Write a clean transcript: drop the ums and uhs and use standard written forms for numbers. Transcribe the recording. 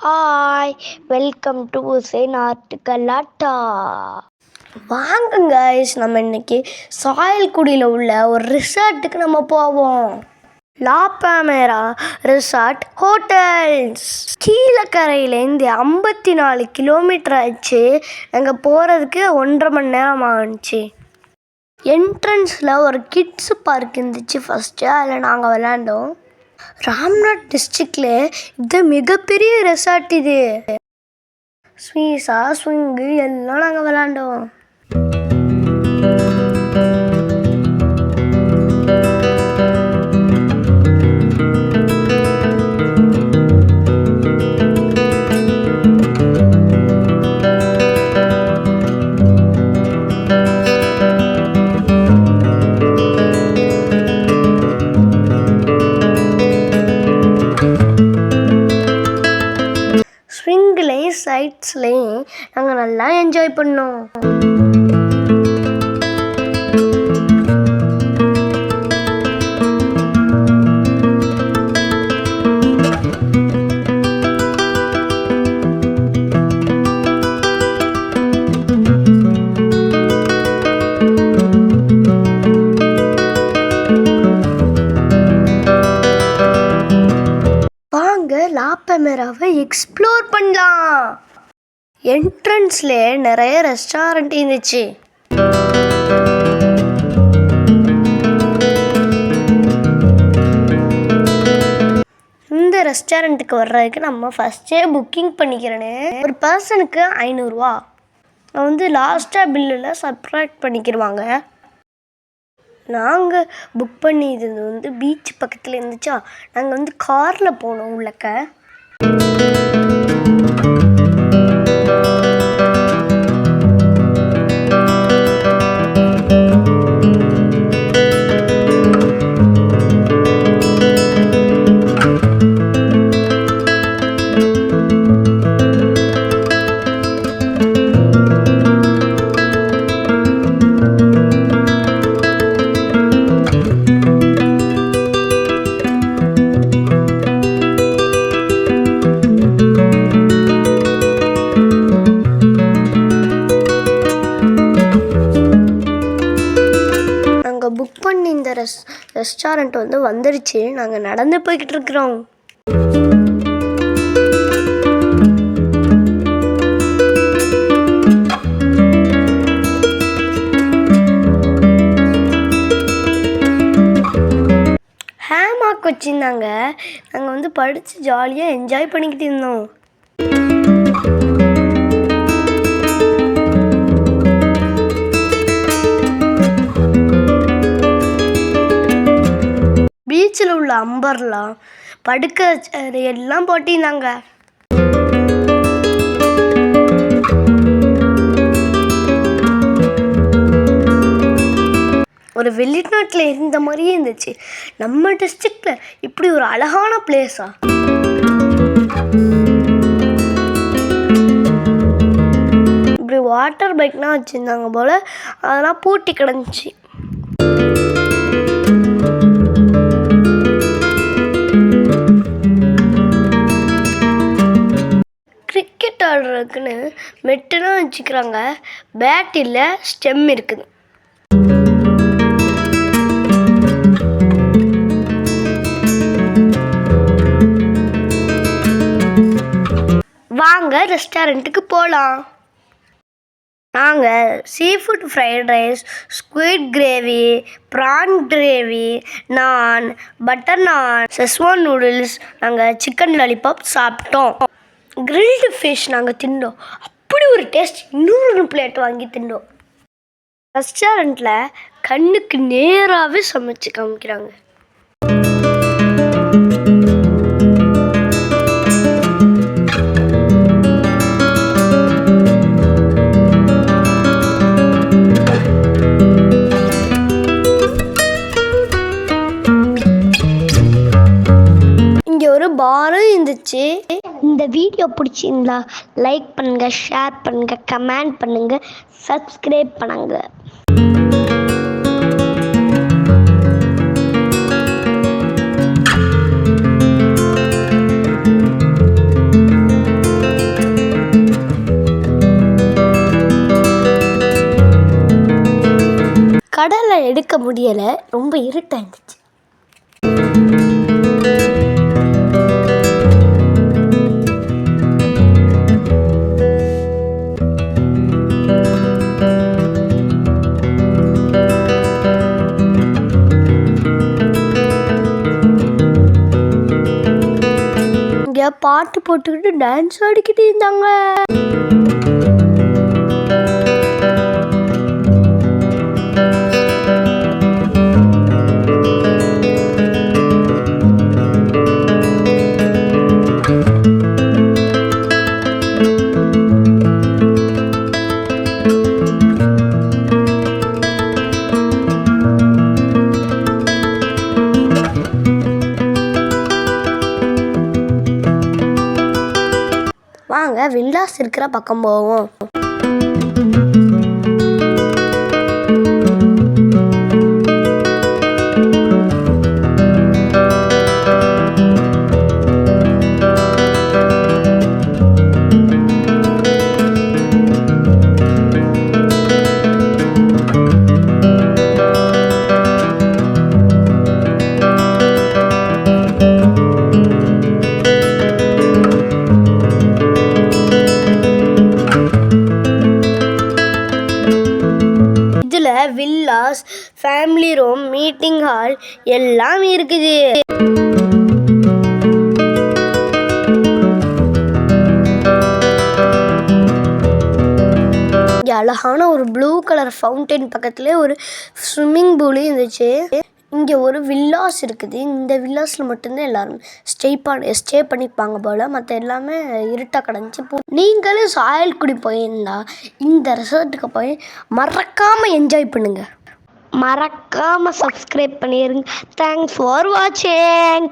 Hi, welcome to Hussain art Galatta. வாங்க guys, நம்ம இன்னைக்கு சாயல்குடியில் உள்ள ஒரு ரிசார்ட்டுக்கு நம்ம போவோம். லா பாமேரா ரிசார்ட் ஹோட்டல்ஸ். கீழக்கரையிலேருந்து 54 கிலோமீட்டர் ஆச்சு. நாங்கள் போகிறதுக்கு 1.5 மணி நேரம் ஆகிடுச்சு. என்ட்ரன்ஸில் ஒரு கிட்ஸு பார்க் இருந்துச்சு ஃபஸ்ட்டு. அதில் நாங்கள் விளையாண்டோம். ராம்நாத் டிஸ்ட்ரிக்ட்ல இது மிகப்பெரிய ரெசார்ட். இது ஸ்வீஸா ஸ்விங்கு எல்லாம் நாங்கள் விளாண்டோம். ஸ்விங்லேயும் சைட்ஸ்லேயும் நாங்கள் நல்லா என்ஜாய் பண்ணோம். லா பாமேராவை எக்ஸ்ப்ளோர் பண்ணலாம். என்ட்ரன்ஸ்ல நிறைய ரெஸ்டாரண்ட் இருந்துச்சு. இந்த ரெஸ்டாரண்ட்டுக்கு வர்றதுக்கு நம்ம ஃபஸ்ட்டே புக்கிங் பண்ணிக்கிறேன்னு. ஒரு பர்சனுக்கு 500 ரூபா. லாஸ்ட்டாக பில்லில் சப்ராக்ட் பண்ணிக்கிடுவாங்க. நாங்கள் புக் பண்ணியது பீச் பக்கத்தில் இருந்துச்சா. நாங்கள் காரில் போனோம் உள்ளக்க. புக் பண்ணி இந்த ரெஸ்டாரண்ட் வந்துடுச்சு. நாங்கள் நடந்து போய்கிட்டு இருக்கிறோம். ஹேமாக் வச்சுருந்தாங்க. நாங்கள் படித்து ஜாலியாக என்ஜாய் பண்ணிக்கிட்டு இருந்தோம். பீச்சில் உள்ள அம்பர்லா படுக்க எல்லாம் போட்டிருந்தாங்க. ஒரு வெளிநாட்டில் இருந்த மாதிரியே இருந்துச்சு. நம்ம டிஸ்ட்ரிக்டில் இப்படி ஒரு அழகான பிளேஸா. இப்படி வாட்டர் பைக்லாம் வச்சுருந்தாங்க போல். அதெல்லாம் பூட்டி கிடந்துச்சு. கிரிக்கெட் ஆடுறதுக்குன்னு மெட்டுலாம் வச்சுக்கிறாங்க. பேட் இல்லை, ஸ்டெம் இருக்குது. வாங்க ரெஸ்டாரண்ட்டுக்கு போகலாம். நாங்கள் seafood fried rice, squid gravy, prawn gravy, நான், பட்டர் நான், செஸ்வான் நூடுல்ஸ், நாங்கள் சிக்கன் லாலிபாப் சாப்பிட்டோம். கிரில்டு ஃபிஷ் நாங்கள் தின்னோம். அப்படி ஒரு டேஸ்ட். இன்னொரு பிளேட் வாங்கி தின்னோம். ரெஸ்டாரண்ட்டில் கண்ணுக்கு நேராகவே சமைச்சு காமிக்கிறாங்க. ஒரு பாரும் இருந்துச்சு. இந்த வீடியோ பிடிச்சிருந்தா லைக் பண்ணுங்க, ஷேர் பண்ணுங்க, கமெண்ட் பண்ணுங்க, சப்ஸ்கிரைப் பண்ணுங்க. ஃபோட்டோலாம் எடுக்க முடியலை, ரொம்ப இருட்டாக இருந்துச்சு. இங்கே பாட்டு போட்டுக்கிட்டு டான்ஸ் ஆடிக்கிட்டு இருந்தாங்க. வாங்க வில்லாஸ் இருக்கிற பக்கம் போவோம். Villas, family room, meeting hall எல்லாம் இருக்குது. இங்கே அழகான ஒரு ப்ளூ கலர் ஃபவுண்டைன் பக்கத்துல ஒரு ஸ்விம்மிங் பூலும் இருந்துச்சு. இங்கே ஒரு வில்லாஸ் இருக்குது. இந்த வில்லாஸில் மட்டும்தான் எல்லாரும் ஸ்டே பண்ணிப்பாங்க போல். மற்ற எல்லாமே இருட்டாக கிடந்துச்சு. நீங்களும் சாயல்குடி போயிருந்தா இந்த ரெசார்ட்டுக்கு போய் மறக்காமல் என்ஜாய் பண்ணுங்கள். மறக்காமல் சப்ஸ்கிரைப் பண்ணிடுங்க. தேங்க்ஸ் ஃபார் வாட்சிங்.